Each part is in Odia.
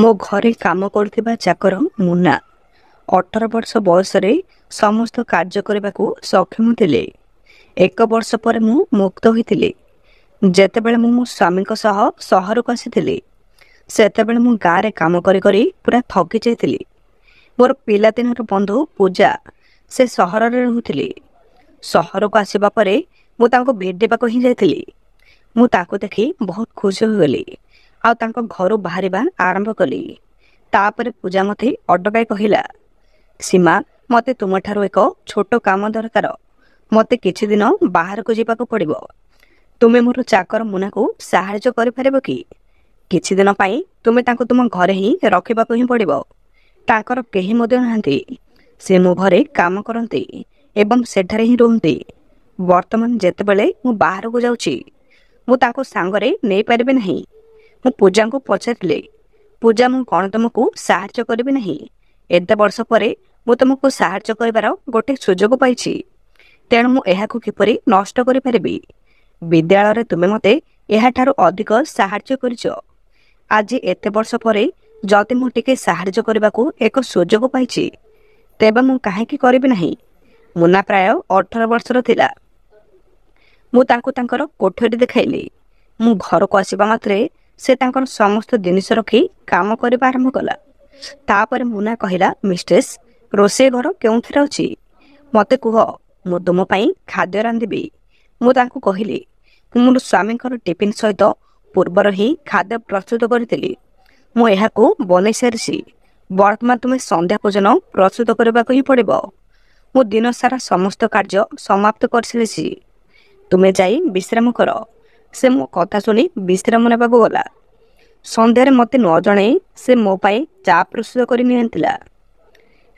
ମୋ ଘରେ କାମ କରୁଥିବା ଚାକର ମୁନା 18 ବର୍ଷ ବୟସରେ ସମସ୍ତ କାର୍ଯ୍ୟ କରିବାକୁ ସକ୍ଷମ ଥିଲେ। 1 ବର୍ଷ ପରେ ମୁଁ ମୁକ୍ତ ହୋଇଥିଲି। ଯେତେବେଳେ ମୁଁ ମୋ ସ୍ୱାମୀଙ୍କ ସହ ସହରକୁ ଆସିଥିଲି, ସେତେବେଳେ ମୁଁ ଗାଁରେ କାମ କରି କରି ପୁରା ଥକି ଯାଇଥିଲି। ମୋର ପିଲାଦିନର ବନ୍ଧୁ ପୂଜା ସେ ସହରରେ ରହୁଥିଲି। ସହରକୁ ଆସିବା ପରେ ମୁଁ ତାଙ୍କୁ ଭେଟିବାକୁ ହିଁ ଯାଇଥିଲି। ମୁଁ ତାକୁ ଦେଖି ବହୁତ ଖୁସି ହୋଇଗଲି ଆଉ ତାଙ୍କ ଘରୁ ବାହାରିବା ଆରମ୍ଭ କଲି। ତାପରେ ପୂଜା ମୋତେ ଅଟକାଇ କହିଲା, ସୀମା, ମୋତେ ତୁମଠାରୁ ଏକ ଛୋଟ କାମ ଦରକାର। ମୋତେ କିଛି ଦିନ ବାହାରକୁ ଯିବାକୁ ପଡ଼ିବ। ତୁମେ ମୋର ଚାକର ମୁନାକୁ ସାହାଯ୍ୟ କରିପାରିବ କି? କିଛି ଦିନ ପାଇଁ ତୁମେ ତାଙ୍କୁ ତୁମ ଘରେ ହିଁ ରଖିବାକୁ ହିଁ ପଡ଼ିବ। ତାଙ୍କର କେହି ମଧ୍ୟ ନାହାନ୍ତି। ସେ ମୋ ଘରେ କାମ କରନ୍ତି ଏବଂ ସେଠାରେ ହିଁ ରୁହନ୍ତି। ବର୍ତ୍ତମାନ ଯେତେବେଳେ ମୁଁ ବାହାରକୁ ଯାଉଛି, ମୁଁ ତାଙ୍କୁ ସାଙ୍ଗରେ ନେଇପାରିବି ନାହିଁ। ମୁଁ ପୂଜାଙ୍କୁ ପଚାରିଲି, ପୂଜା, ମୁଁ କ'ଣ ତୁମକୁ ସାହାଯ୍ୟ କରିବି ନାହିଁ? ଏତେ ବର୍ଷ ପରେ ମୁଁ ତୁମକୁ ସାହାଯ୍ୟ କରିବାର ଗୋଟେ ସୁଯୋଗ ପାଇଛି, ତେଣୁ ମୁଁ ଏହାକୁ କିପରି ନଷ୍ଟ କରିପାରିବି? ବିଦ୍ୟାଳୟରେ ତୁମେ ମୋତେ ଏହାଠାରୁ ଅଧିକ ସାହାଯ୍ୟ କରିଛ। ଆଜି ଏତେ ବର୍ଷ ପରେ ଯଦି ମୁଁ ଟିକେ ସାହାଯ୍ୟ କରିବାକୁ ଏକ ସୁଯୋଗ ପାଇଛି, ତେବେ ମୁଁ କାହିଁକି କରିବି ନାହିଁ? ମୁନା ପ୍ରାୟ 18 ବର୍ଷର ଥିଲା। ମୁଁ ତାଙ୍କୁ ତାଙ୍କର କୋଠରୀ ଦେଖାଇଲି। ମୁଁ ଘରକୁ ଆସିବା ମାତ୍ରେ ସେ ତାଙ୍କର ସମସ୍ତ ଜିନିଷ ରଖି କାମ କରିବା ଆରମ୍ଭ କଲା। ତାପରେ ମୁନା କହିଲା, ମିଷ୍ଟ୍ରେସ୍, ରୋଷେଇ ଘର କେଉଁଥିରେ ଅଛି? ମୋତେ କୁହ, ମୁଁ ତୁମ ପାଇଁ ଖାଦ୍ୟ ରାନ୍ଧିବି। ମୁଁ ତାଙ୍କୁ କହିଲି, ମୁଁ ମୋର ସ୍ୱାମୀଙ୍କର ଟିଫିନ୍ ସହିତ ପୂର୍ବରୁ ହିଁ ଖାଦ୍ୟ ପ୍ରସ୍ତୁତ କରିଥିଲି। ମୁଁ ଏହାକୁ ବନେଇ ସାରିଛି। ବର୍ତ୍ତମାନ ତୁମେ ସନ୍ଧ୍ୟା ଭୋଜନ ପ୍ରସ୍ତୁତ କରିବାକୁ ହିଁ ପଡ଼ିବ। ମୁଁ ଦିନ ସାରା ସମସ୍ତ କାର୍ଯ୍ୟ ସମାପ୍ତ କରିସାରିଛି। ତୁମେ ଯାଇ ବିଶ୍ରାମ କର। ସେ ମୋ କଥା ଶୁଣି ବିଶ୍ରାମ ନେବାକୁ ଗଲା। ସନ୍ଧ୍ୟାରେ ମୋତେ ନ ଜଣାଇ ସେ ମୋ ପାଇଁ ଚା ପ୍ରସ୍ତୁତ କରି ନେଇଥିଲା।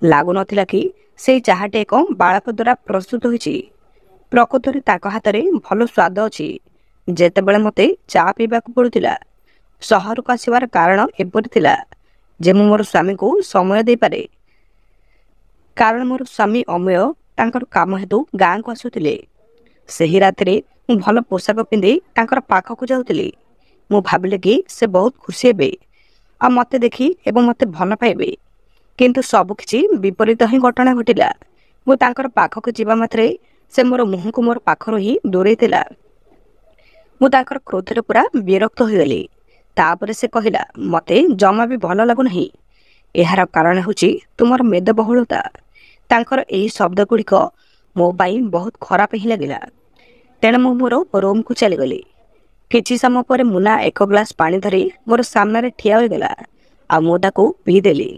ଲାଗୁନଥିଲା କି ସେଇ ଚାହାଟି ଏକ ବାଳକ ଦ୍ୱାରା ପ୍ରସ୍ତୁତ ହୋଇଛି। ପ୍ରକୃତରେ ତାଙ୍କ ହାତରେ ଭଲ ସ୍ୱାଦ ଅଛି। ଯେତେବେଳେ ମୋତେ ଚା ପିଇବାକୁ ପଡ଼ୁଥିଲା, ସହରକୁ ଆସିବାର କାରଣ ଏପରି ଥିଲା ଯେ ମୁଁ ମୋର ସ୍ୱାମୀଙ୍କୁ ସମୟ ଦେଇପାରେ। କାରଣ ମୋର ସ୍ୱାମୀ ଅମୟ ତାଙ୍କର କାମ ହେତୁ ଗାଁକୁ ଆସୁଥିଲେ। ସେହି ରାତିରେ ମୁଁ ଭଲ ପୋଷାକ ପିନ୍ଧି ତାଙ୍କର ପାଖକୁ ଯାଉଥିଲି। ମୁଁ ଭାବିଲି କି ସେ ବହୁତ ଖୁସି ହେବେ ଆଉ ମୋତେ ଦେଖି ଏବଂ ମୋତେ ଭଲ ପାଇବେ। କିନ୍ତୁ ସବୁକିଛି ବିପରୀତ ହିଁ ଘଟଣା ଘଟିଲା। ମୁଁ ତାଙ୍କର ପାଖକୁ ଯିବା ମାତ୍ରେ ସେ ମୋର ମୁହଁକୁ ମୋର ପାଖରୁ ହିଁ ଦୂରେଇଥିଲା। ମୁଁ ତାଙ୍କର କ୍ରୋଧରେ ପୁରା ବିରକ୍ତ ହୋଇଗଲି। ତାପରେ ସେ କହିଲା, ମୋତେ ଜମା ବି ଭଲ ଲାଗୁନାହିଁ। ଏହାର କାରଣ ହେଉଛି ତୁମର ମେଦବହୁଳତା। ତାଙ୍କର ଏହି ଶବ୍ଦ ଗୁଡ଼ିକ ମୋ ପାଇଁ ବହୁତ ଖରାପ ହିଁ ଲାଗିଲା। ତେଣୁ ମୁଁ ମୋର ରୁମ୍କୁ ଚାଲିଗଲି। କିଛି ସମୟ ପରେ ମୁନା 1 ଗ୍ଲାସ ପାଣି ଧରି ମୋର ସାମ୍ନାରେ ଠିଆ ହୋଇଗଲା ଆଉ ମୁଁ ତାକୁ ପିଇଦେଲି।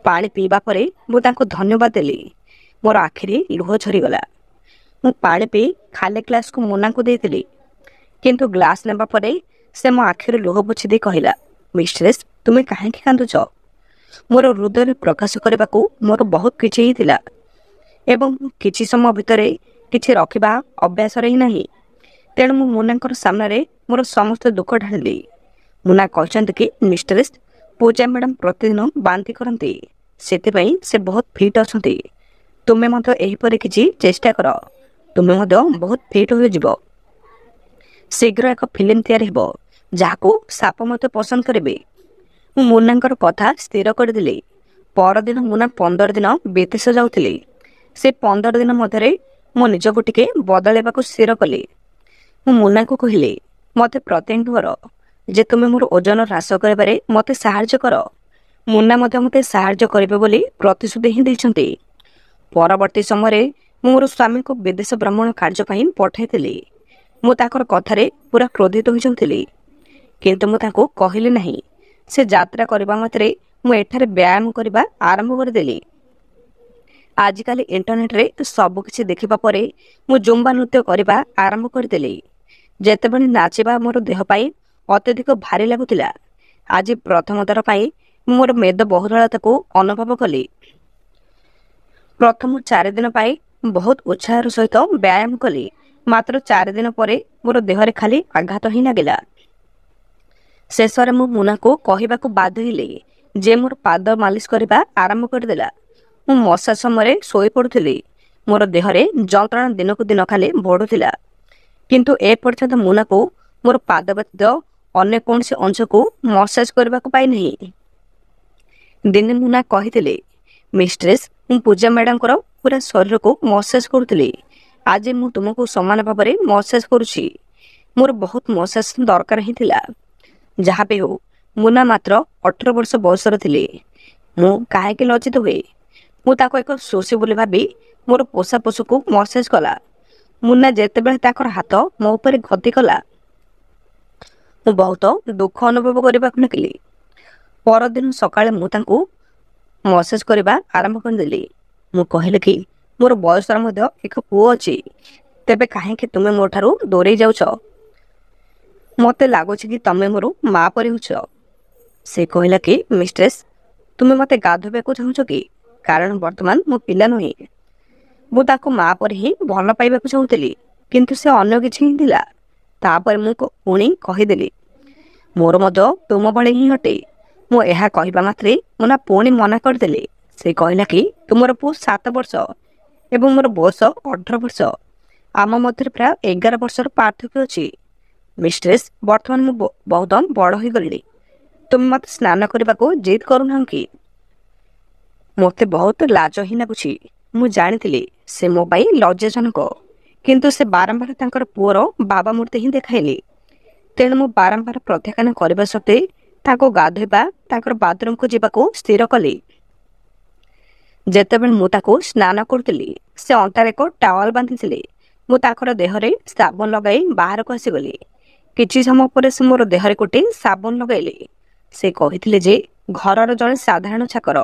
ପାଣି ପିଇବା ପରେ ମୁଁ ତାଙ୍କୁ ଧନ୍ୟବାଦ ଦେଲି। ମୋର ଆଖିରେ ଲୁହ ଝରିଗଲା। ମୁଁ ପାଣି ପିଇ ଖାଲି ଗ୍ଲାସକୁ ମୁନାଙ୍କୁ ଦେଇଥିଲି। କିନ୍ତୁ ଗ୍ଲାସ ନେବା ପରେ ସେ ମୋ ଆଖିରେ ଲୁହ ପୋଛି ଦେଇ କହିଲା, ମିଷ୍ଟ୍ରେସ୍, ତୁମେ କାହିଁକି କାନ୍ଦୁଛ? ମୋର ହୃଦୟରେ ପ୍ରକାଶ କରିବାକୁ ମୋର ବହୁତ କିଛି ହିଁ ଥିଲା ଏବଂ କିଛି ସମୟ ଭିତରେ କିଛି ରଖିବା ଅଭ୍ୟାସରେ ହିଁ ନାହିଁ। ତେଣୁ ମୁଁ ମୁନାଙ୍କର ସାମ୍ନାରେ ମୋର ସମସ୍ତ ଦୁଃଖ ଢାଳିଲି। ମୁନା କହିଛନ୍ତି କି, ମିଷ୍ଟ୍ରେସ୍, ପୂଜା ମ୍ୟାଡ଼ାମ ପ୍ରତିଦିନ ବାନ୍ତି କରନ୍ତି, ସେଥିପାଇଁ ସେ ବହୁତ ଫିଟ୍ ଅଛନ୍ତି। ତୁମେ ମଧ୍ୟ ଏହିପରି କିଛି ଚେଷ୍ଟା କର। ତୁମେ ମଧ୍ୟ ବହୁତ ଫିଟ୍ ହୋଇଯିବ। ଶୀଘ୍ର ଏକ ଫିଲ୍ମ ତିଆରି ହେବ ଯାହାକୁ ସାପ ମଧ୍ୟ ପସନ୍ଦ କରିବେ। ମୁଁ ମୁନାଙ୍କର କଥା ସ୍ଥିର କରିଦେଲି। ପରଦିନ ମୁନା 15 ଦିନ ବିଦେଶ ଯାଉଥିଲି। ସେ 15 ଦିନ ମଧ୍ୟରେ ମୁଁ ନିଜକୁ ଟିକେ ବଦଳାଇବାକୁ ସ୍ଥିର କଲି। ମୁଁ ମୁନାକୁ କହିଲି, ମୋତେ ପ୍ରତିଜ୍ଞା କର ଯେ ତୁମେ ମୋର ଓଜନ ହ୍ରାସ କରିବାରେ ମୋତେ ସାହାଯ୍ୟ କର। ମୁନା ମଧ୍ୟ ମୋତେ ସାହାଯ୍ୟ କରିବେ ବୋଲି ପ୍ରତିଶ୍ରୁତି ହିଁ ଦେଇଛନ୍ତି। ପରବର୍ତ୍ତୀ ସମୟରେ ମୁଁ ମୋର ସ୍ୱାମୀଙ୍କୁ ବିଦେଶ ଭ୍ରମଣ କାର୍ଯ୍ୟ ପାଇଁ ପଠାଇଥିଲି। ମୁଁ ତାଙ୍କର କଥାରେ ପୁରା କ୍ରୋଧିତ ହୋଇଯାଉଥିଲି, କିନ୍ତୁ ମୁଁ ତାଙ୍କୁ କହିଲି ନାହିଁ। ସେ ଯାତ୍ରା କରିବା ମାତ୍ରେ ମୁଁ ଏଠାରେ ବ୍ୟାୟାମ କରିବା ଆରମ୍ଭ କରିଦେଲି। ଆଜିକାଲି ଇଣ୍ଟରନେଟରେ ସବୁକିଛି ଦେଖିବା ପରେ ମୁଁ ଜୁମ୍ବା ନୃତ୍ୟ କରିବା ଆରମ୍ଭ କରିଦେଲି। ଯେତେବେଳେ ନାଚିବା ମୋର ଦେହ ପାଇଁ ଅତ୍ୟଧିକ ଭାରି ଲାଗୁଥିଲା, ଆଜି ପ୍ରଥମ ଥର ପାଇଁ ମୁଁ ମୋର ମେଦବହୁଳତାକୁ ଅନୁଭବ କଲି। ପ୍ରଥମ 4 ଦିନ ପାଇଁ ବହୁତ ଉତ୍ସାହର ସହିତ ବ୍ୟାୟାମ କଲି। ମାତ୍ର 4 ଦିନ ପରେ ମୋର ଦେହରେ ଖାଲି ଆଘାତ ହିଁ ଲାଗିଲା। ଶେଷରେ ମୁଁ ମୁନାକୁ କହିବାକୁ ବାଧ୍ୟ ହେଲି ଯେ ମୋର ପାଦ ମାଲିସ କରିବା ଆରମ୍ଭ କରିଦେଲା। ମୁଁ ମସାଜ ସମୟରେ ଶୋଇପଡ଼ୁଥିଲି। ମୋର ଦେହରେ ଯନ୍ତ୍ରଣା ଦିନକୁ ଦିନ ଖାଲି ବଢ଼ୁଥିଲା। କିନ୍ତୁ ଏପର୍ଯ୍ୟନ୍ତ ମୁନାକୁ ମୋର ପାଦ ବ୍ୟତୀତ ଅନ୍ୟ କୌଣସି ଅଂଶକୁ ମସାଜ କରିବାକୁ ପାଇନାହିଁ। ଦିନେ ମୁନା କହିଥିଲେ, ମିଷ୍ଟ୍ରେସ୍ ମୁଁ ପୂଜା ମ୍ୟାଡ଼ାମଙ୍କର ପୁରା ଶରୀରକୁ ମସାଜ କରୁଥିଲି। ଆଜି ମୁଁ ତୁମକୁ ସମାନ ଭାବରେ ମସାଜ କରୁଛି। ମୋର ବହୁତ ମସାଜ ଦରକାର ହିଁ ଥିଲା। ଯାହା ବି ହଉ, ମୁନା ମାତ୍ର 18 ବର୍ଷ ବୟସର ଥିଲେ। ମୁଁ କାହିଁକି ଲଜ୍ଜିତ ହୁଏ? ମୁଁ ତାକୁ ଏକ ଶୋଷୀ ବୋଲି ଭାବି ମୋର ପୋଷା ପଶୁକୁ ମସାଜ କଲା। ମୁନା ଯେତେବେଳେ ତାଙ୍କର ହାତ ମୋ ଉପରେ ଗତି କଲା, ମୁଁ ବହୁତ ଦୁଃଖ ଅନୁଭବ କରିବାକୁ ଲାଗିଲି। ପରଦିନ ସକାଳେ ମୁଁ ତାଙ୍କୁ ମସାଜ କରିବା ଆରମ୍ଭ କରିଦେଲି। ମୁଁ କହିଲି କି ମୋର ବୟସର ମଧ୍ୟ ଏକ ପୁଅ ଅଛି, ତେବେ କାହିଁକି ତୁମେ ମୋ ଠାରୁ ଦୂରେଇ ଯାଉଛ? ମୋତେ ଲାଗୁଛି କି ତମେ ମୋର ମା ପରି ହେଉଛ। ସେ କହିଲା କି ମିଷ୍ଟ୍ରେସ୍, ତୁମେ ମୋତେ ଗାଧୋଇବାକୁ ଚାହୁଁଛ କି? କାରଣ ବର୍ତ୍ତମାନ ମୁଁ ପିଲା ନୁହେଁ। ମୁଁ ତାକୁ ମା ପରି ହିଁ ଭଲ ପାଇବାକୁ ଚାହୁଁଥିଲି, କିନ୍ତୁ ସେ ଅନ୍ୟ କିଛି ହିଁ ଥିଲା। ତାପରେ ମୁଁ ପୁଣି କହିଦେଲି, ମୋର ମଧ୍ୟ ତୁମ ଭଳି ହିଁ ଅଟେ। ମୁଁ ଏହା କହିବା ମାତ୍ରେ ମୁନା ପୁଣି ମନା କରିଦେଲେ। ସେ କହିଲା କି ତୁମର ପୁଅ 7 ବର୍ଷ ଏବଂ ମୋର ବୟସ 18 ବର୍ଷ। ଆମ ମଧ୍ୟରେ ପ୍ରାୟ 11 ବର୍ଷର ପାର୍ଥକ୍ୟ ଅଛି। ମିଷ୍ଟ୍ରେସ୍, ବର୍ତ୍ତମାନ ମୁଁ ବହୁତ ବଡ଼ ହୋଇଗଲିଣି। ତୁମେ ମୋତେ ସ୍ନାନ କରିବାକୁ ଜିଦ୍ କରୁନାହଁ କି? ମୋତେ ବହୁତ ଲାଜ ହିଁ ଲାଗୁଛି। ମୁଁ ଜାଣିଥିଲି ସେ ମୋ ପାଇଁ ଲଜ୍ଜାଜନକ, କିନ୍ତୁ ସେ ବାରମ୍ବାର ତାଙ୍କର ପୁଅର ବାବା ମୂର୍ତ୍ତି ହିଁ ଦେଖାଇଲେ। ତେଣୁ ମୁଁ ବାରମ୍ବାର ପ୍ରତ୍ୟାଖ୍ୟାନ କରିବା ସତ୍ତ୍ୱେ ତାଙ୍କୁ ଗାଧୋଇବା ତାଙ୍କର ବାଥରୁମକୁ ଯିବାକୁ ସ୍ଥିର କଲି। ଯେତେବେଳେ ମୁଁ ତାକୁ ସ୍ନାନ କରୁଥିଲି, ସେ ଅଣ୍ଟାରେ ଏକ ଟାୱଲ ବାନ୍ଧିଥିଲେ। ମୁଁ ତାଙ୍କର ଦେହରେ ସାବୁନ ଲଗାଇ ବାହାରକୁ ଆସିଗଲି। କିଛି ସମୟ ପରେ ସେ ମୋର ଦେହରେ ଗୋଟିଏ ସାବୁନ ଲଗାଇଲେ। ସେ କହିଥିଲେ ଯେ ଘରର ଜଣେ ସାଧାରଣ ଚାକର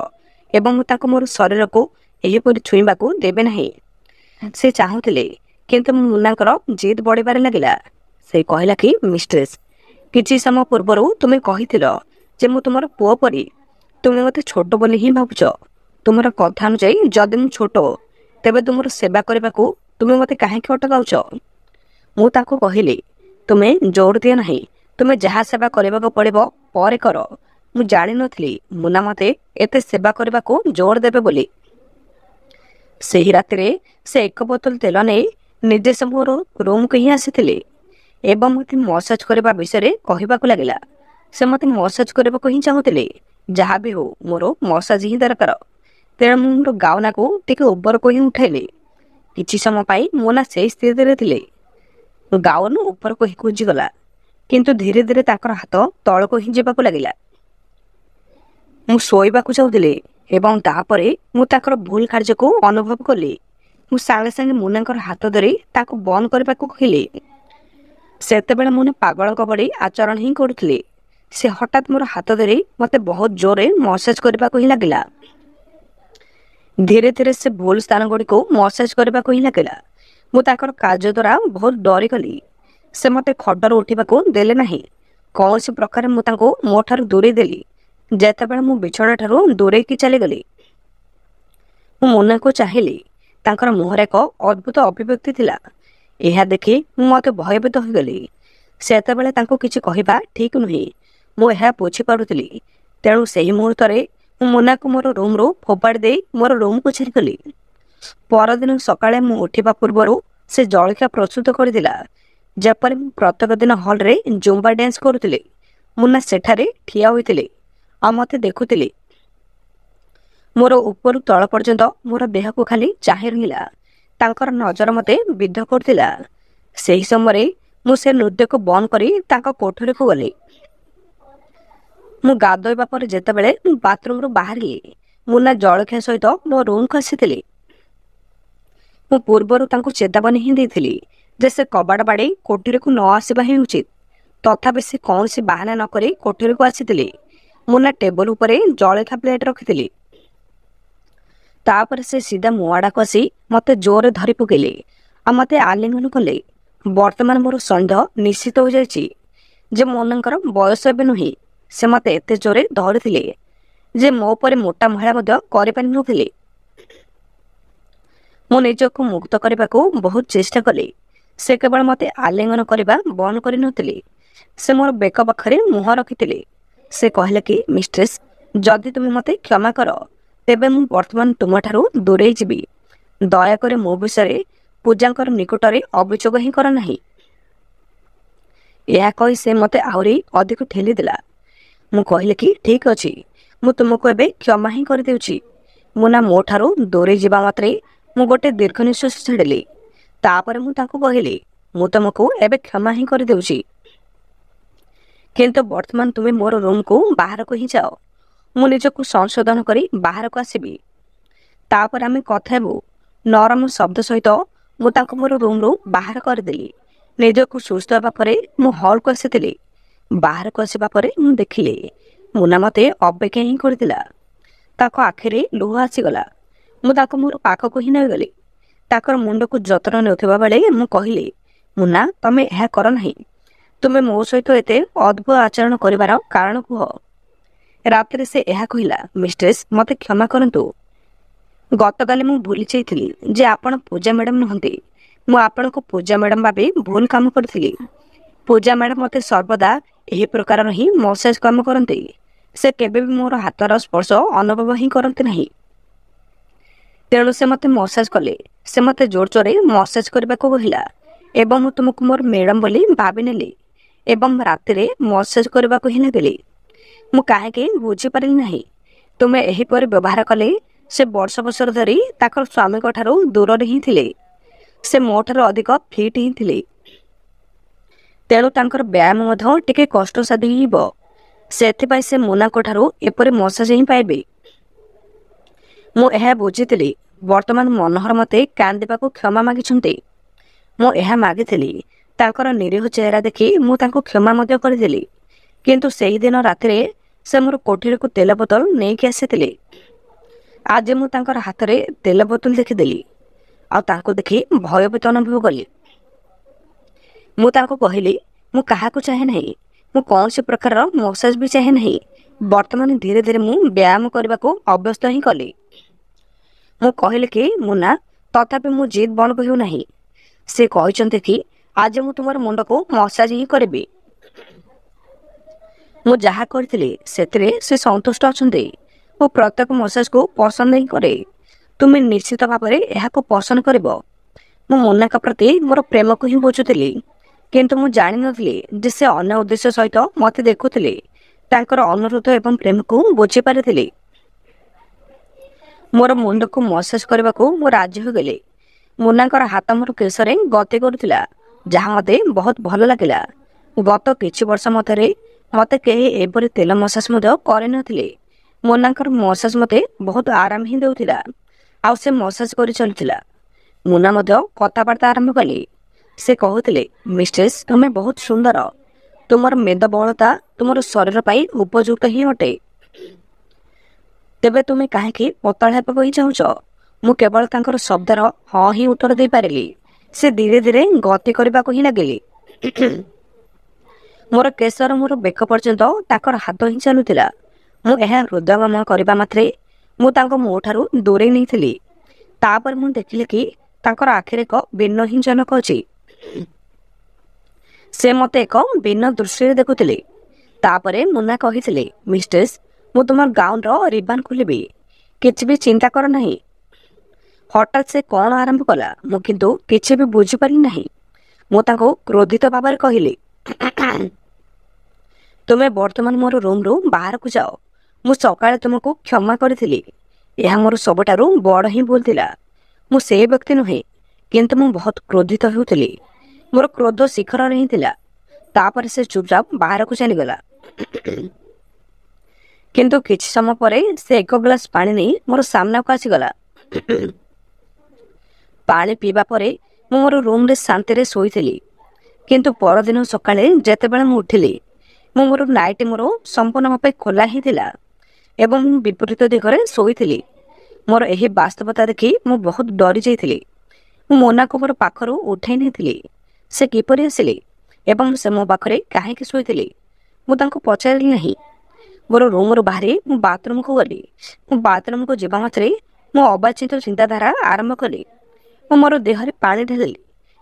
ଏବଂ ମୁଁ ତାଙ୍କୁ ମୋର ଶରୀରକୁ ଏହିପରି ଛୁଇଁବାକୁ ଦେବେ ନାହିଁ। ସେ ଚାହୁଁଥିଲେ, କିନ୍ତୁ ମୁନାଙ୍କର ଜିଦ୍ ବଢ଼ିବାରେ ଲାଗିଲା। ସେ କହିଲା କି ମିଷ୍ଟ୍ରେସ୍, କିଛି ସମୟ ପୂର୍ବରୁ ତୁମେ କହିଥିଲ ଯେ ମୁଁ ତୁମର ପୁଅ ପରି। ତୁମେ ମୋତେ ଛୋଟ ବୋଲି ହିଁ ଭାବୁଛ। ତୁମର କଥା ଅନୁଯାୟୀ ଯଦି ମୁଁ ଛୋଟ, ତେବେ ତୁମର ସେବା କରିବାକୁ ତୁମେ ମୋତେ କାହିଁକି ଅଟକାଉଛ? ମୁଁ ତାକୁ କହିଲି, ତୁମେ ଜୋର ଦିଅ ନାହିଁ। ତୁମେ ଯାହା ସେବା କରିବାକୁ ପଡ଼ିବ ପରେ କର। ମୁଁ ଜାଣିନଥିଲି ମୁନା ମୋତେ ଏତେ ସେବା କରିବାକୁ ଜୋର ଦେବେ ବୋଲି। ସେହି ରାତିରେ ସେ 1 ବୋତଲ ତେଲ ନେଇ ନିଜେ ସେ ମୋର ରୁମ୍କୁ ହିଁ ଆସିଥିଲେ ଏବଂ ମୋତେ ମସାଜ କରିବା ବିଷୟରେ କହିବାକୁ ଲାଗିଲା। ସେ ମୋତେ ମସାଜ କରିବାକୁ ହିଁ ଚାହୁଁଥିଲେ। ଯାହା ବି ହଉ, ମୋର ମସାଜ ହିଁ ଦରକାର। ତେଣୁ ମୁଁ ମୋର ଗାଉନାକୁ ଟିକେ ଉପରକୁ ହିଁ ଉଠାଇଲି। କିଛି ସମୟ ପାଇଁ ମୁନା ସେହି ସ୍ଥିତିରେ ଥିଲେ। ଗାଉନ ଉପରକୁ ହିଁ କୁଞ୍ଚିଗଲା, କିନ୍ତୁ ଧୀରେ ଧୀରେ ତାଙ୍କର ହାତ ତଳକୁ ହିଁ ଯିବାକୁ ଲାଗିଲା। ମୁଁ ଶୋଇବାକୁ ଚାହୁଁଥିଲି ଏବଂ ତାପରେ ମୁଁ ତାଙ୍କର ଭୁଲ କାର୍ଯ୍ୟକୁ ଅନୁଭବ କଲି। ମୁଁ ସାଙ୍ଗେ ସାଙ୍ଗେ ମୁନାଙ୍କର ହାତ ଧରି ତାକୁ ବନ୍ଦ କରିବାକୁ କହିଲି। ସେତେବେଳେ ମୁନା ପାଗଳଙ୍କ ଭଳି ଆଚରଣ ହିଁ କରୁଥିଲେ। ସେ ହଠାତ୍ ମୋର ହାତ ଧରି ମୋତେ ବହୁତ ଜୋରରେ ମସାଜ କରିବାକୁ ହିଁ ଲାଗିଲା। ଧୀରେ ଧୀରେ ସେ ଭୁଲ ସ୍ଥାନ ଗୁଡ଼ିକୁ ମସାଜ କରିବାକୁ ହିଁ ଲାଗିଲା। ମୁଁ ତାଙ୍କର କାର୍ଯ୍ୟ ଦ୍ୱାରା ବହୁତ ଡରିଗଲି। ସେ ମୋତେ ଖଟରୁ ଉଠିବାକୁ ଦେଲେ ନାହିଁ। କୌଣସି ପ୍ରକାରେ ମୁଁ ତାଙ୍କୁ ମୋ ଠାରୁ ଦୂରେଇ ଦେଲି। ଯେତେବେଳେ ମୁଁ ବିଛଣା ଠାରୁ ଦୂରେଇକି ଚାଲିଗଲି, ମୁଁ ମୁନାକୁ ଚାହିଁଲି। ତାଙ୍କର ମୁହଁରେ ଏକ ଅଦ୍ଭୁତ ଅଭିବ୍ୟକ୍ତି ଥିଲା। ଏହା ଦେଖି ମୁଁ ମୋତେ ଭୟଭୀତ ହୋଇଗଲି। ସେତେବେଳେ ତାଙ୍କୁ କିଛି କହିବା ଠିକ୍ ନୁହେଁ, ମୁଁ ଏହା ବୁଝିପାରୁଥିଲି। ତେଣୁ ସେହି ମୁହୂର୍ତ୍ତରେ ମୁଁ ମୁନାକୁ ମୋର ରୁମ୍ରୁ ଫୋପାଡ଼ି ଦେଇ ମୋର ରୁମ୍କୁ ଚାଲିଗଲି। ପରଦିନ ସକାଳେ ମୁଁ ଉଠିବା ପୂର୍ବରୁ ସେ ଜଳଖିଆ ପ୍ରସ୍ତୁତ କରିଥିଲା। ଯେପରି ମୁଁ ପ୍ରତ୍ୟେକ ଦିନ ହଲ୍ରେ ଜୁମ୍ବା ଡ୍ୟାନ୍ସ କରୁଥିଲି। ମୁନା ସେଠାରେ ଠିଆ ହୋଇଥିଲେ ଆଉ ମୋତେ ଦେଖୁଥିଲେ। ମୋର ଉପରୁ ତଳ ପର୍ଯ୍ୟନ୍ତ ମୋର ଦେହକୁ ଖାଲି ଚାହିଁ ରହିଲା। ତାଙ୍କର ନଜର ମୋତେ ବିଦ୍ଧ କରୁଥିଲା। ସେହି ସମୟରେ ମୁଁ ସେ ନୃତ୍ୟକୁ ବନ୍ଦ କରି ତାଙ୍କ କୋଠରୀକୁ ଗଲି। ମୁଁ ଗାଧୋଇବା ପରେ ଯେତେବେଳେ ମୁଁ ବାଥରୁମ୍ରୁ ବାହାରିଲି, ମୁନା ଜଳଖିଆ ସହିତ ମୋ ରୁମ୍କୁ ଆସିଥିଲେ। ମୁଁ ପୂର୍ବରୁ ତାଙ୍କୁ ଚେତାବନୀ ହିଁ ଦେଇଥିଲି ଯେ ସେ କବାଟ ବାଡ଼େଇ କୋଠରୀକୁ ନ ଆସିବା ହିଁ ଉଚିତ। ତଥାପି ସେ କୌଣସି ବାହାନା ନ କରି କୋଠରୀକୁ ଆସିଥିଲେ। ମୁନା ଟେବୁଲ ଉପରେ ଜଳଖିଆ ପ୍ଲେଟ୍ ରଖିଥିଲି। ତାପରେ ସେ ସିଧା ମୋ ଆଡ଼କୁ ଆସି ମୋତେ ଜୋରରେ ଧରି ପକେଇଲେ ଆଉ ମୋତେ ଆଲିଙ୍ଗନ କଲେ। ବର୍ତ୍ତମାନ ମୋର ସନ୍ଦେହ ନିଶ୍ଚିତ ହୋଇଯାଇଛି ଯେ ମୁନାଙ୍କର ବୟସ ଏବେ ନୁହେଁ। ସେ ମୋତେ ଏତେ ଜୋରରେ ଧରିଥିଲେ ଯେ ମୋ ଉପରେ ମୋଟା ମହିଳା ମଧ୍ୟ କରିପାରିନଥିଲେ। ମୁଁ ନିଜକୁ ମୁକ୍ତ କରିବାକୁ ବହୁତ ଚେଷ୍ଟା କଲି। ସେ କେବଳ ମୋତେ ଆଲିଙ୍ଗନ କରିବା ବନ୍ଦ କରିନଥିଲେ, ସେ ମୋର ବେକ ପାଖରେ ମୁହଁ ରଖିଥିଲେ। ସେ କହିଲେ କି ମିଷ୍ଟ୍ରେସ୍, ଯଦି ତୁମେ ମୋତେ କ୍ଷମା କର, ତେବେ ମୁଁ ବର୍ତ୍ତମାନ ତୁମଠାରୁ ଦୂରେଇ ଯିବି। ଦୟାକରି ମୋ ବିଷୟରେ ପୂଜାଙ୍କର ନିକଟରେ ଅଭିଯୋଗ ହିଁ କର ନାହିଁ। ଏହା କହି ସେ ମୋତେ ଆହୁରି ଅଧିକ ଠେଲିଦେଲା। ମୁଁ କହିଲି କି ଠିକ୍ ଅଛି, ମୁଁ ତୁମକୁ ଏବେ କ୍ଷମା ହିଁ କରିଦେଉଛି। ମୁନା ମୋ ଠାରୁ ଦୂରେଇ ଯିବା ମାତ୍ରେ ମୁଁ ଗୋଟେ ଦୀର୍ଘ ନିଶ୍ୱାସ ଛାଡ଼ିଲି। ତାପରେ ମୁଁ ତାଙ୍କୁ କହିଲି, ମୁଁ ତୁମକୁ ଏବେ କ୍ଷମା ହିଁ କରିଦେଉଛି, କିନ୍ତୁ ବର୍ତ୍ତମାନ ତୁମେ ମୋର ରୁମ୍କୁ ବାହାରକୁ ହିଁ ଯାଅ। ମୁଁ ନିଜକୁ ସଂଶୋଧନ କରି ବାହାରକୁ ଆସିବି, ତାପରେ ଆମେ କଥା ହେବୁ। ନରମ ଶବ୍ଦ ସହିତ ମୁଁ ତାଙ୍କୁ ମୋର ରୁମ୍ରୁ ବାହାର କରିଦେଲି। ନିଜକୁ ସୁସ୍ଥ ହେବା ପରେ ମୁଁ ହଲ୍କୁ ଆସିଥିଲି। ବାହାରକୁ ଆସିବା ପରେ ମୁଁ ଦେଖିଲି ମୁନା ମୋତେ ଅପେକ୍ଷା ହିଁ କରିଥିଲା। ତାଙ୍କ ଆଖିରେ ଲୁହ ଆସିଗଲା। ମୁଁ ତାକୁ ମୋର ପାଖକୁ ହିଁ ନେଇଗଲି। ତାଙ୍କର ମୁଣ୍ଡକୁ ଯତ୍ନ ନେଉଥିବା ବେଳେ ମୁଁ କହିଲି, ମୁନା, ତମେ ଏହା କର ନାହିଁ। ତୁମେ ମୋ ସହିତ ଏତେ ଅଦ୍ଭୁତ ଆଚରଣ କରିବାର କାରଣ କୁହ। ରାତିରେ ସେ ଏହା କହିଲା, ମିଷ୍ଟ୍ରେସ୍, ମୋତେ କ୍ଷମା କରନ୍ତୁ। ଗତକାଲି ମୁଁ ଭୁଲି ଯାଇଥିଲି ଯେ ଆପଣ ପୂଜା ମ୍ୟାଡ଼ାମ ନୁହନ୍ତି। ମୁଁ ଆପଣଙ୍କୁ ପୂଜା ମ୍ୟାଡ଼ାମ ଭାବି ଭୁଲ କାମ କରିଥିଲି। ପୂଜା ମ୍ୟାଡ଼ାମ ମୋତେ ସର୍ବଦା ଏହି ପ୍ରକାରର ହିଁ ମସାଜ କାମ କରନ୍ତି। ସେ କେବେ ବି ମୋର ହାତର ସ୍ପର୍ଶ ଅନୁଭବ ହିଁ କରନ୍ତି ନାହିଁ। ତେଣୁ ସେ ମୋତେ ମସାଜ କଲେ। ସେ ମୋତେ ଜୋର ଜୋରରେ ମସାଜ କରିବାକୁ କହିଲା ଏବଂ ମୁଁ ତୁମକୁ ମୋର ମ୍ୟାଡ଼ାମ ବୋଲି ଭାବିନେଲି ଏବଂ ରାତିରେ ମସାଜ କରିବାକୁ ହିଁ ଲାଗିଲି। ମୁଁ କାହିଁକି ବୁଝିପାରିଲି ନାହିଁ। ତୁମେ ଏହିପରି ବ୍ୟବହାର କଲେ। ସେ ବର୍ଷ ବର୍ଷ ଧରି ତାଙ୍କର ସ୍ୱାମୀଙ୍କ ଠାରୁ ଦୂରରେ ହିଁ ଥିଲେ। ସେ ମୋ ଠାରୁ ଅଧିକ ଫିଟ୍ ହିଁ ଥିଲେ। ତେଣୁ ତାଙ୍କର ବ୍ୟାୟାମ ମଧ୍ୟ ଟିକେ କଷ୍ଟସାଧ୍ୟ ହିଁ ହେବ। ସେଥିପାଇଁ ସେ ମୁନାଙ୍କ ଠାରୁ ଏପରି ମସାଜ ହିଁ ପାଇବେ। ମୁଁ ଏହା ବୁଝିଥିଲି। ବର୍ତ୍ତମାନ ମନୋହର ମୋତେ କାନ୍ଦିବାକୁ କ୍ଷମା ମାଗିଛନ୍ତି। ମୁଁ ଏହା ମାଗିଥିଲି। ତାଙ୍କର ନିରୀହ ଚେହେରା ଦେଖି ମୁଁ ତାଙ୍କୁ କ୍ଷମା ମଧ୍ୟ କରିଥିଲି। କିନ୍ତୁ ସେହିଦିନ ରାତିରେ ସେ ମୋର କୋଠରୀକୁ ତେଲ ବୋତଲ ନେଇକି ଆସିଥିଲେ। ଆଜି ମୁଁ ତାଙ୍କର ହାତରେ ତେଲ ବୋତଲ ଦେଖିଦେଲି ଆଉ ତାଙ୍କୁ ଦେଖି ଭୟଭୀତ ଅନୁଭବ କଲି। ମୁଁ ତାଙ୍କୁ କହିଲି, ମୁଁ କାହାକୁ ଚାହେଁ ନାହିଁ। ମୁଁ କୌଣସି ପ୍ରକାରର ମସାଜ ବି ଚାହେଁ ନାହିଁ। ବର୍ତ୍ତମାନ ଧୀରେ ଧୀରେ ମୁଁ ବ୍ୟାୟାମ କରିବାକୁ ଅଭ୍ୟସ୍ତ ହିଁ କଲି। ମୁଁ କହିଲି କି, ମୁନା, ତଥାପି ମୁଁ ଜିଦ୍ ବନ୍ଦ କରିବୁ ନାହିଁ। ସେ କହିଛନ୍ତି କି ଆଜି ମୁଁ ତୁମର ମୁଣ୍ଡକୁ ମସାଜ ହିଁ କରିବି। ମୁଁ ଯାହା କରିଥିଲି ସେଥିରେ ସେ ସନ୍ତୁଷ୍ଟ ଅଛନ୍ତି। ମୁଁ ପ୍ରତ୍ୟେକ ମସାଜକୁ ପସନ୍ଦ ହିଁ କରେ। ତୁମେ ନିଶ୍ଚିତ ଭାବରେ ଏହାକୁ ପସନ୍ଦ କରିବ। ମୁଁ ମୁନାଙ୍କ ପ୍ରତି ମୋର ପ୍ରେମକୁ ହିଁ ବୁଝୁଥିଲି, କିନ୍ତୁ ମୁଁ ଜାଣିନଥିଲି ଯେ ସେ ଅନ୍ୟ ଉଦ୍ଦେଶ୍ୟ ସହିତ ମୋତେ ଦେଖୁଥିଲେ। ତାଙ୍କର ଅନୁରୋଧ ଏବଂ ପ୍ରେମକୁ ବୁଝିପାରିଥିଲି। ମୋର ମୁଣ୍ଡକୁ ମସାଜ କରିବାକୁ ମୁଁ ରାଜି ହୋଇଗଲି। ମୁନାଙ୍କର ହାତ ମୋର କେଶରେ ଗତି କରୁଥିଲା, ଯାହା ମୋତେ ବହୁତ ଭଲ ଲାଗିଲା। ଗତ କିଛି ବର୍ଷ ମଧ୍ୟରେ ମୋତେ କେହି ଏପରି ତେଲ ମସାଜ ମଧ୍ୟ କରିନଥିଲେ। ମୁନାଙ୍କର ମସାଜ ମୋତେ ବହୁତ ଆରାମ ହିଁ ଦେଉଥିଲା ଆଉ ସେ ମସାଜ କରି ଚାଲୁଥିଲା। ମୁନା ମଧ୍ୟ କଥାବାର୍ତ୍ତା ଆରମ୍ଭ କଲେ। ସେ କହୁଥିଲେ, ମିଷ୍ଟ୍ରେସ୍, ତୁମେ ବହୁତ ସୁନ୍ଦର। ତୁମର ମେଦବହୁଳତା ତୁମର ଶରୀର ପାଇଁ ଉପଯୁକ୍ତ ହିଁ ଅଟେ। ତେବେ ତୁମେ କାହିଁକି ପତଳା ହେବାକୁ ହିଁ ଚାହୁଁଛ? ମୁଁ କେବଳ ତାଙ୍କର ଶବ୍ଦର ହଁ ହିଁ ଉତ୍ତର ଦେଇପାରିଲି। ସେ ଧୀରେ ଧୀରେ ଗତି କରିବାକୁ ହିଁ ଲାଗିଲେ। ମୋର କେଶର ମୋର ବେକ ପର୍ଯ୍ୟନ୍ତ ତାଙ୍କର ହାତ ହିଁ ଚାଲୁଥିଲା। ମୁଁ ଏହା ହୃଦୟଙ୍ଗମ କରିବା ମାତ୍ରେ ମୁଁ ତାଙ୍କୁ ମୋ ଠାରୁ ଦୂରେଇ ନେଇଥିଲି। ତାପରେ ମୁଁ ଦେଖିଲି କି ତାଙ୍କର ଆଖିରେ ଏକ ଭିନ୍ନ ହିଁ ଜନକ ଅଛି। ସେ ମୋତେ ଏକ ଭିନ୍ନ ଦୃଷ୍ଟିରେ ଦେଖୁଥିଲେ। ତାପରେ ମୁନା କହିଥିଲେ, ମିଷ୍ଟ୍ରେସ୍, ମୁଁ ତୁମର ଗାଉନର ରିବାନ ଖୋଲିବି। କିଛି ବି ଚିନ୍ତା କର ନାହିଁ। ହଠାତ୍ ସେ କ'ଣ ଆରମ୍ଭ କଲା, ମୁଁ କିନ୍ତୁ କିଛି ବି ବୁଝିପାରିଲି ନାହିଁ। ମୁଁ ତାଙ୍କୁ କ୍ରୋଧିତ ଭାବରେ କହିଲି, ତୁମେ ବର୍ତ୍ତମାନ ମୋର ରୁମ୍ରୁ ବାହାରକୁ ଯାଅ। ମୁଁ ସକାଳେ ତୁମକୁ କ୍ଷମା କରିଥିଲି। ଏହା ମୋର ସବୁଠାରୁ ବଡ଼ ହିଁ ଭୁଲ ଥିଲା। ମୁଁ ସେହି ବ୍ୟକ୍ତି ନୁହେଁ, କିନ୍ତୁ ମୁଁ ବହୁତ କ୍ରୋଧିତ ହେଉଥିଲି। ମୋର କ୍ରୋଧ ଶିଖରରେ ହିଁ ଥିଲା। ତାପରେ ସେ ଚୁପଚାପ ବାହାରକୁ ଚାଲିଗଲା। କିନ୍ତୁ କିଛି ସମୟ ପରେ ସେ ଏକ ଗ୍ଲାସ ପାଣି ନେଇ ମୋର ସାମ୍ନାକୁ ଆସିଗଲା। ପାଣି ପିଇବା ପରେ ମୁଁ ମୋର ରୁମ୍ରେ ଶାନ୍ତିରେ ଶୋଇଥିଲି। କିନ୍ତୁ ପରଦିନ ସକାଳେ ଯେତେବେଳେ ମୁଁ ଉଠିଲି, ମୋର ନାଇଟି ମୋର ସମ୍ପୂର୍ଣ୍ଣ ଭାବେ ଖୋଲା ହିଁ ଥିଲା ଏବଂ ମୁଁ ବିପରୀତ ଦିଗରେ ଶୋଇଥିଲି। ମୋର ଏହି ବାସ୍ତବତା ଦେଖି ମୁଁ ବହୁତ ଡରି ଯାଇଥିଲି। ମୁଁ ମୋନାକୁ ମୋର ପାଖରୁ ଉଠାଇ ନେଇଥିଲି। ସେ କିପରି ଆସିଲେ ଏବଂ ସେ ମୋ ପାଖରେ କାହିଁକି ଶୋଇଥିଲେ? ମୁଁ ତାଙ୍କୁ ପଚାରିଲି ନାହିଁ। ମୋର ରୁମ୍ରୁ ବାହାରି ମୁଁ ବାଥରୁମ୍କୁ ଗଲି। ମୁଁ ବାଥରୁମ୍କୁ ଯିବା ମାତ୍ରେ ମୁଁ ଅବାଞ୍ଛିତ ଚିନ୍ତାଧାରା ଆରମ୍ଭ କଲି। ମୁଁ ମୋର ଦେହରେ ପାଣି ଢାଳିଲି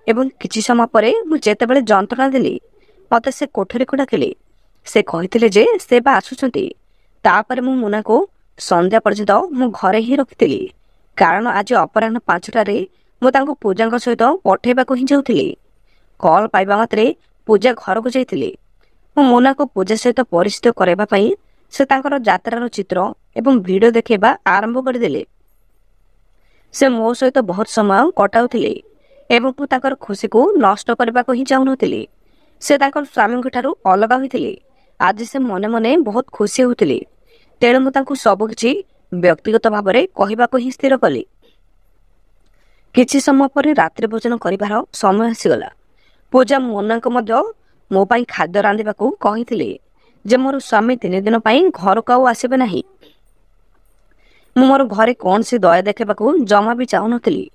ଏବଂ କିଛି ସମୟ ପରେ ମୁଁ ଯେତେବେଳେ ଯନ୍ତ୍ରଣା ଦେଲି, ମୋତେ ସେ କୋଠରୀକୁ ଡାକିଲେ। ସେ କହିଥିଲେ ଯେ ସେ ବା ଆସୁଛନ୍ତି। ତାପରେ ମୁଁ ମୁନାକୁ ସନ୍ଧ୍ୟା ପର୍ଯ୍ୟନ୍ତ ମୁଁ ଘରେ ହିଁ ରଖିଥିଲି, କାରଣ ଆଜି ଅପରାହ୍ନ 5ଟାରେ ମୁଁ ତାଙ୍କୁ ପୂଜାଙ୍କ ସହିତ ପଠାଇବାକୁ ହିଁ ଯାଉଥିଲି। କଲ୍ ପାଇବା ମାତ୍ରେ ପୂଜା ଘରକୁ ଯାଇଥିଲି। ମୁଁ ମୁନାକୁ ପୂଜା ସହିତ ପରିଚିତ କରାଇବା ପାଇଁ ସେ ତାଙ୍କର ଯାତ୍ରାର ଚିତ୍ର ଏବଂ ଭିଡ଼ିଓ ଦେଖାଇବା ଆରମ୍ଭ କରିଦେଲେ। ସେ ମୋ ସହିତ ବହୁତ ସମୟ କଟାଉଥିଲେ ଏବଂ ମୁଁ ତାଙ୍କର ଖୁସିକୁ ନଷ୍ଟ କରିବାକୁ ହିଁ ଚାହୁଁନଥିଲି। ସେ ତାଙ୍କର ସ୍ୱାମୀଙ୍କ ଠାରୁ ଅଲଗା ହୋଇଥିଲେ। ଆଜି ସେ ମନେ ମନେ ବହୁତ ଖୁସି ହେଉଥିଲେ। ତେଣୁ ମୁଁ ତାଙ୍କୁ ସବୁକିଛି ବ୍ୟକ୍ତିଗତ ଭାବରେ କହିବାକୁ ହିଁ ସ୍ଥିର କଲି। କିଛି ସମୟ ପରେ ରାତ୍ରି ଭୋଜନ କରିବାର ସମୟ ଆସିଗଲା। ପୂଜା ମୋନାଙ୍କୁ ମଧ୍ୟ ମୋ ପାଇଁ ଖାଦ୍ୟ ରାନ୍ଧିବାକୁ କହିଥିଲେ ଯେ ମୋର ସ୍ୱାମୀ 3 ଦିନ ପାଇଁ ଘରକୁ ଆଉ ଆସିବେ ନାହିଁ। ମୁଁ ମୋର ଘରେ କୌଣସି ଦୟା ଦେଖାଇବାକୁ ଜମା ବି ଚାହୁଁନଥିଲି।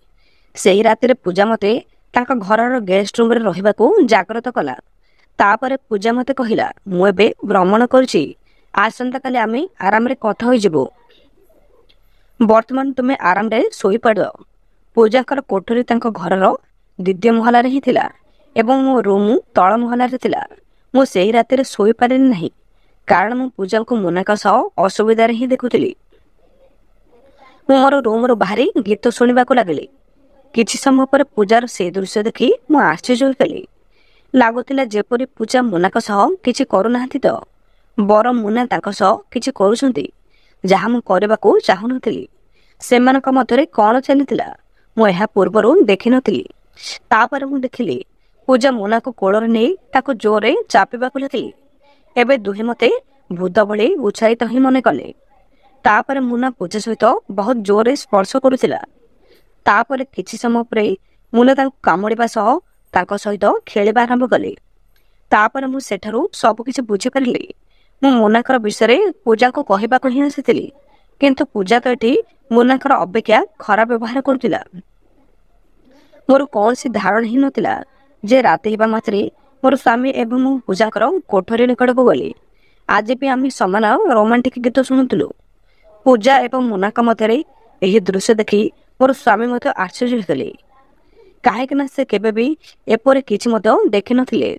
ସେହି ରାତିରେ ପୂଜା ମୋତେ ତାଙ୍କ ଘରର ଗେଷ୍ଟ ରୁମ୍ରେ ରହିବାକୁ ଜାଗ୍ରତ କଲା। ତାପରେ ପୂଜା ମୋତେ କହିଲା, ମୁଁ ଏବେ ଭ୍ରମଣ କରୁଛି, ଆସନ୍ତାକାଲି ଆମେ ଆରାମରେ କଥା ହୋଇଯିବୁ। ବର୍ତ୍ତମାନ ତୁମେ ଆରାମରେ ଶୋଇପଡ଼। ପୂଜାଙ୍କର କୋଠରୀ ତାଙ୍କ ଘରର 2ୟ ମହଲାରେ ହିଁ ଥିଲା ଏବଂ ମୋ ରୁମ୍ ତଳ ମହଲାରେ ଥିଲା। ମୁଁ ସେହି ରାତିରେ ଶୋଇପାରିଲି ନାହିଁ କାରଣ ମୁଁ ପୂଜାଙ୍କୁ ମୋନାଙ୍କ ସହ ଅସୁବିଧାରେ ହିଁ ଦେଖୁଥିଲି। ମୁଁ ମୋର ରୁମ୍ରୁ ବାହାରି ଗୀତ ଶୁଣିବାକୁ ଲାଗିଲି। କିଛି ସମୟ ପରେ ପୂଜାର ସେ ଦୃଶ୍ୟ ଦେଖି ମୁଁ ଆଶ୍ଚର୍ଯ୍ୟ ହୋଇଗଲି। ଲାଗୁଥିଲା ଯେପରି ପୂଜା ମୋନାଙ୍କ ସହ କିଛି କରୁନାହାନ୍ତି ତ, ବରଂ ମୋନା ତାଙ୍କ ସହ କିଛି କରୁଛନ୍ତି, ଯାହା ମୁଁ କରିବାକୁ ଚାହୁଁନଥିଲି। ସେମାନଙ୍କ ମଧ୍ୟରେ କ'ଣ ଚାଲିଥିଲା ମୁଁ ଏହା ପୂର୍ବରୁ ଦେଖିନଥିଲି। ତାପରେ ମୁଁ ଦେଖିଲି ପୂଜା ମୋନାକୁ କୋଳରେ ନେଇ ତାକୁ ଜୋରରେ ଚାପିବାକୁ ଲାଗିଲି। ଏବେ ଦୁହେଁ ମୋତେ ଭୂତ ଭଳି ଉତ୍ସାହିତ ହିଁ ମନେ କଲେ। ତାପରେ ମୋନା ପୂଜା ସହିତ ବହୁତ ଜୋରରେ ସ୍ପର୍ଶ କରୁଥିଲା। ତାପରେ କିଛି ସମୟ ପରେ ମୋନା ତାଙ୍କୁ କାମୁଡ଼ିବା ସହ ତାଙ୍କ ସହିତ ଖେଳିବା ଆରମ୍ଭ କଲେ। ତାପରେ ମୁଁ ସେଠାରୁ ସବୁକିଛି ବୁଝିପାରିଲି। ମୁଁ ମୋନାଙ୍କର ବିଷୟରେ ପୂଜାଙ୍କୁ କହିବାକୁ ହିଁ ଆସିଥିଲି, କିନ୍ତୁ ପୂଜା ତ ଏଠି ମୋନାଙ୍କର ଅପେକ୍ଷା ଖରାପ ବ୍ୟବହାର କରୁଥିଲା। ମୋର କୌଣସି ଧାରଣା ହିଁ ନଥିଲା ଯେ ରାତି ହେବା ମାତ୍ରେ ମୋର ସ୍ୱାମୀ ଏବଂ ମୁଁ ପୂଜାଙ୍କର କୋଠରୀ ନିକଟକୁ ଗଲି। ଆଜି ବି ଆମେ ସମାନ ରୋମାଣ୍ଟିକ ଗୀତ ଶୁଣୁଥିଲୁ। ପୂଜା ଏବଂ ମୋନାଙ୍କ ମଧ୍ୟରେ ଏହି ଦୃଶ୍ୟ ଦେଖି ମୋର ସ୍ୱାମୀ ମଧ୍ୟ ଆଶ୍ଚର୍ଯ୍ୟ ହୋଇଥିଲେ, କାହିଁକିନା ସେ କେବେ ବି ଏପରି କିଛି ମଧ୍ୟ ଦେଖିନଥିଲେ।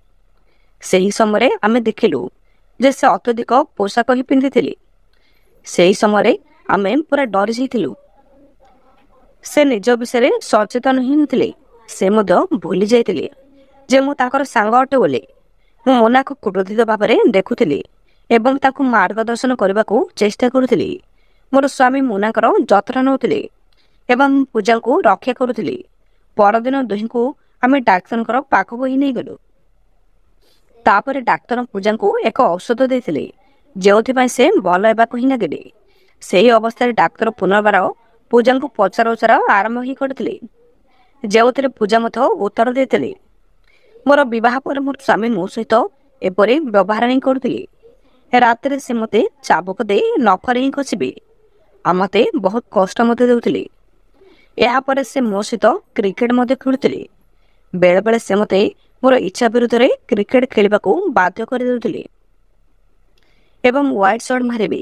ସେହି ସମୟରେ ଆମେ ଦେଖିଲୁ ଯେ ସେ ଅତ୍ୟଧିକ ପୋଷାକ ହିଁ ପିନ୍ଧିଥିଲେ। ସେହି ସମୟରେ ଆମେ ପୁରା ଡରି ଯାଇଥିଲୁ। ସେ ନିଜ ବିଷୟରେ ସଚେତନ ହିଁ ନଥିଲେ। ସେ ମଧ୍ୟ ଭୁଲି ଯାଇଥିଲେ ଯେ ମୁଁ ତାଙ୍କର ସାଙ୍ଗ ଅଟେ ବୋଲି। ମୁଁ ମୋନାକୁ କ୍ରୋଧିତ ଭାବରେ ଦେଖୁଥିଲି ଏବଂ ତାକୁ ମାର୍ଗଦର୍ଶନ କରିବାକୁ ଚେଷ୍ଟା କରୁଥିଲି। ମୋର ସ୍ୱାମୀ ମୋନାଙ୍କର ଯତ୍ନ ନେଉଥିଲେ ଏବଂ ପୂଜାଙ୍କୁ ରକ୍ଷା କରୁଥିଲି। ପରଦିନ ଦୁହିଁଙ୍କୁ ଆମେ ଡାକ୍ତରଙ୍କର ପାଖକୁ ହିଁ ନେଇଗଲୁ। ତାପରେ ଡାକ୍ତର ପୂଜାଙ୍କୁ ଏକ ଔଷଧ ଦେଇଥିଲେ, ଯେଉଁଥିପାଇଁ ସେ ଭଲ ହେବାକୁ ହିଁ ଲାଗିଲେ। ସେହି ଅବସ୍ଥାରେ ଡାକ୍ତର ପୁନର୍ବାର ପୂଜାଙ୍କୁ ପଚରାଉଚରା ଆରମ୍ଭ ହିଁ କରିଥିଲେ, ଯେଉଁଥିରେ ପୂଜା ମଧ୍ୟ ଉତ୍ତର ଦେଇଥିଲେ। ମୋର ବିବାହ ପରେ ମୋର ସ୍ୱାମୀ ମୋ ସହିତ ଏପରି ବ୍ୟବହାର ହିଁ କରୁଥିଲେ। ରାତିରେ ସେ ମୋତେ ଚାବୁକ ଦେଇ ନଖରେ ହିଁ ଖସିବେ ଆଉ ମୋତେ ବହୁତ କଷ୍ଟ ମଧ୍ୟ ଦେଉଥିଲେ। ଏହାପରେ ସେ ମୋ ସହିତ କ୍ରିକେଟ ମଧ୍ୟ ଖେଳୁଥିଲେ। ବେଳେବେଳେ ସେ ମୋତେ ମୋର ଇଚ୍ଛା ବିରୁଦ୍ଧରେ କ୍ରିକେଟ ଖେଳିବାକୁ ବାଧ୍ୟ କରିଦେଉଥିଲେ ଏବଂ ହ୍ୱାଇଟ୍ ସଟ୍ ମାରିବେ,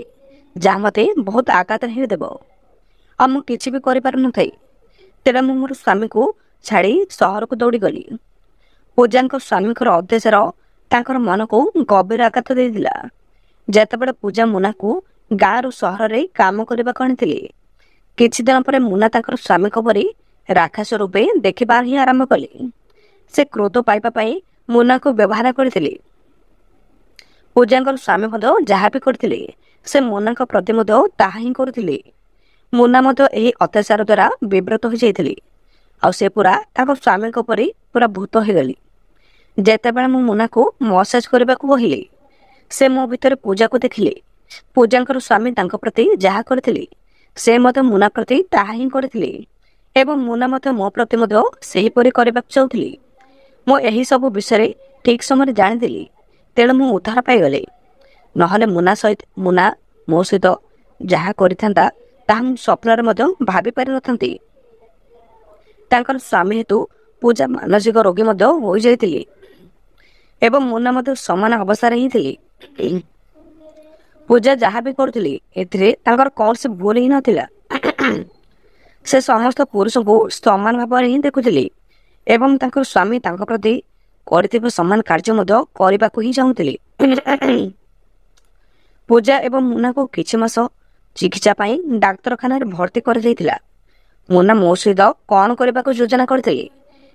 ଯାହା ମୋତେ ବହୁତ ଆଘାତ ହିଁ ଦେବ ଆଉ ମୁଁ କିଛି ବି କରିପାରୁନଥାଏ। ତେଣୁ ମୁଁ ମୋର ସ୍ୱାମୀକୁ ଛାଡ଼ି ସହରକୁ ଦୌଡ଼ିଗଲି। ପୂଜାଙ୍କ ସ୍ୱାମୀଙ୍କର ଅତ୍ୟାଚାର ତାଙ୍କର ମନକୁ ଗଭୀର ଆଘାତ ଦେଇଥିଲା। ଯେତେବେଳେ ପୂଜା ମୋନାକୁ ଗାଁରୁ ସହରରେ କାମ କରିବାକୁ ଆଣିଥିଲେ, କିଛି ଦିନ ପରେ ମୋନା ତାଙ୍କର ସ୍ୱାମୀଙ୍କ ପରି ରାକ୍ଷସ ରୂପେ ଦେଖିବା ହିଁ ଆରମ୍ଭ କଲେ। ସେ କ୍ରୋଧ ପାଇବା ପାଇଁ ମୋନାକୁ ବ୍ୟବହାର କରିଥିଲେ। ପୂଜାଙ୍କର ସ୍ୱାମୀ ମଧ୍ୟ ଯାହା ବି କରିଥିଲେ ସେ ମୋନାଙ୍କ ପ୍ରତି ମଧ୍ୟ ତାହା ହିଁ କରୁଥିଲେ। ମୋନା ମଧ୍ୟ ଏହି ଅତ୍ୟାଚାର ଦ୍ୱାରା ବିବ୍ରତ ହୋଇଯାଇଥିଲେ ଆଉ ସେ ପୁରା ତାଙ୍କ ସ୍ୱାମୀଙ୍କ ପରି ପୁରା ଭୂତ ହୋଇଗଲି। ଯେତେବେଳେ ମୁଁ ମୋନାକୁ ମସାଜ କରିବାକୁ କହିଲି, ସେ ମୋ ଭିତରେ ପୂଜାକୁ ଦେଖିଲେ। ପୂଜାଙ୍କର ସ୍ୱାମୀ ତାଙ୍କ ପ୍ରତି ଯାହା କରିଥିଲେ ସେ ମଧ୍ୟ ମୋନା ପ୍ରତି ତାହା ହିଁ କରିଥିଲେ ଏବଂ ମୋନା ମଧ୍ୟ ମୋ ପ୍ରତି ମଧ୍ୟ ସେହିପରି କରିବାକୁ ଚାହୁଁଥିଲି। ମୁଁ ଏହି ସବୁ ବିଷୟରେ ଠିକ୍ ସମୟରେ ଜାଣିଥିଲି, ତେଣୁ ମୁଁ ଉଦ୍ଧାର ପାଇଗଲି। ନହେଲେ ମୋନା ମୋ ସହିତ ଯାହା କରିଥାନ୍ତା ତାହା ମୁଁ ସ୍ୱପ୍ନରେ ମଧ୍ୟ ଭାବିପାରିନଥାନ୍ତି। ତାଙ୍କର ସ୍ୱାମୀ ହେତୁ ପୂଜା ମାନସିକ ରୋଗୀ ମଧ୍ୟ ହୋଇଯାଇଥିଲେ ଏବଂ ମୋନା ମଧ୍ୟ ସମାନ ଅବସ୍ଥାରେ ହିଁ ଥିଲେ। ପୂଜା ଯାହା ବି କରୁଥିଲେ ଏଥିରେ ତାଙ୍କର କୌଣସି ଭୁଲ ହିଁ ନଥିଲା। ସେ ସମସ୍ତ ପୁରୁଷଙ୍କୁ ସମାନ ଭାବରେ ହିଁ ଦେଖୁଥିଲେ ଏବଂ ତାଙ୍କର ସ୍ୱାମୀ ତାଙ୍କ ପ୍ରତି କରିଥିବା ସମାନ କାର୍ଯ୍ୟ ମଧ୍ୟ କରିବାକୁ ହିଁ ଚାହୁଁଥିଲେ। ପୂଜା ଏବଂ ମୋନାକୁ କିଛି ମାସ ଚିକିତ୍ସା ପାଇଁ ଡାକ୍ତରଖାନାରେ ଭର୍ତ୍ତି କରାଯାଇଥିଲା। ମୋନା ମୋ ସହିତ କ'ଣ କରିବାକୁ ଯୋଜନା କରିଥିଲେ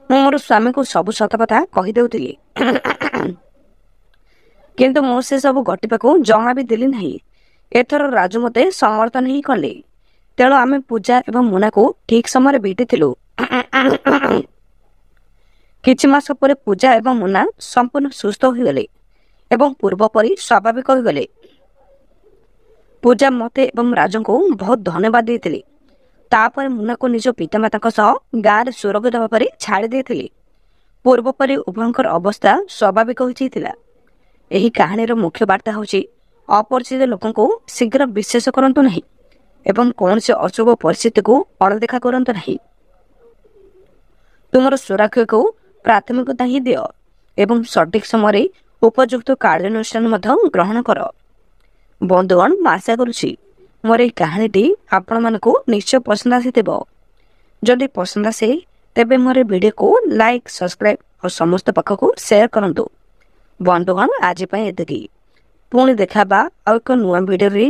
ମୁଁ ମୋର ସ୍ୱାମୀକୁ ସବୁ ସତ କଥା କହିଦେଉଥିଲି, କିନ୍ତୁ ମୁଁ ସେ ସବୁ ଘଟିବାକୁ ଜମା ବି ଦେଲି ନାହିଁ। ଏଥର ରାଜୁ ମୋତେ ସମର୍ଥନ ହିଁ କଲେ। ତେଣୁ ଆମେ ପୂଜା ଏବଂ ମୁନାକୁ ଠିକ୍ ସମୟରେ ଭେଟିଥିଲୁ। କିଛି ମାସ ପରେ ପୂଜା ଏବଂ ମୁନା ସମ୍ପୂର୍ଣ୍ଣ ସୁସ୍ଥ ହୋଇଗଲେ ଏବଂ ପୂର୍ବ ପରି ସ୍ୱାଭାବିକ ହୋଇଗଲେ। ପୂଜା ମୋତେ ଏବଂ ରାଜୁଙ୍କୁ ବହୁତ ଧନ୍ୟବାଦ ଦେଇଥିଲେ। ତାପରେ ମୁନାକୁ ନିଜ ପିତାମାତାଙ୍କ ସହ ଗାଁରେ ସୁରକ୍ଷିତ ଭାବରେ ଛାଡ଼ି ଦେଇଥିଲେ। ପୂର୍ବ ପରି ଉଭୟଙ୍କର ଅବସ୍ଥା ସ୍ୱାଭାବିକ ହୋଇଯାଇଥିଲା। ଏହି କାହାଣୀର ମୁଖ୍ୟ ବାର୍ତ୍ତା ହେଉଛି ଅପରିଚିତ ଲୋକଙ୍କୁ ଶୀଘ୍ର ବିଶ୍ୱାସ କରନ୍ତୁ ନାହିଁ ଏବଂ କୌଣସି ଅଶୁଭ ପରିସ୍ଥିତିକୁ ଅଣଦେଖା କରନ୍ତୁ ନାହିଁ। ତୁମର ସୁରକ୍ଷାକୁ ପ୍ରାଥମିକତା ହିଁ ଦିଅ ଏବଂ ସଠିକ୍ ସମୟରେ ଉପଯୁକ୍ତ କାର୍ଯ୍ୟାନୁଷ୍ଠାନ ମଧ୍ୟ ଗ୍ରହଣ କର। ବନ୍ଧୁଗଣ, ମୁଁ ଆଶା କରୁଛି ମୋର ଏହି କାହାଣୀଟି ଆପଣମାନଙ୍କୁ ନିଶ୍ଚୟ ପସନ୍ଦ ଆସିଥିବ। ଯଦି ପସନ୍ଦ ଆସେ ତେବେ ମୋର ଭିଡ଼ିଓକୁ ଲାଇକ୍, ସବସ୍କ୍ରାଇବ୍ ଓ ସମସ୍ତ ପାଖକୁ ସେୟାର କରନ୍ତୁ। ବନ୍ଧୁଗଣ, ଆଜି ପାଇଁ ଏତିକି। ପୁଣି ଦେଖାବା ଆଉ ଏକ ନୂଆ ଭିଡ଼ିଓରେ।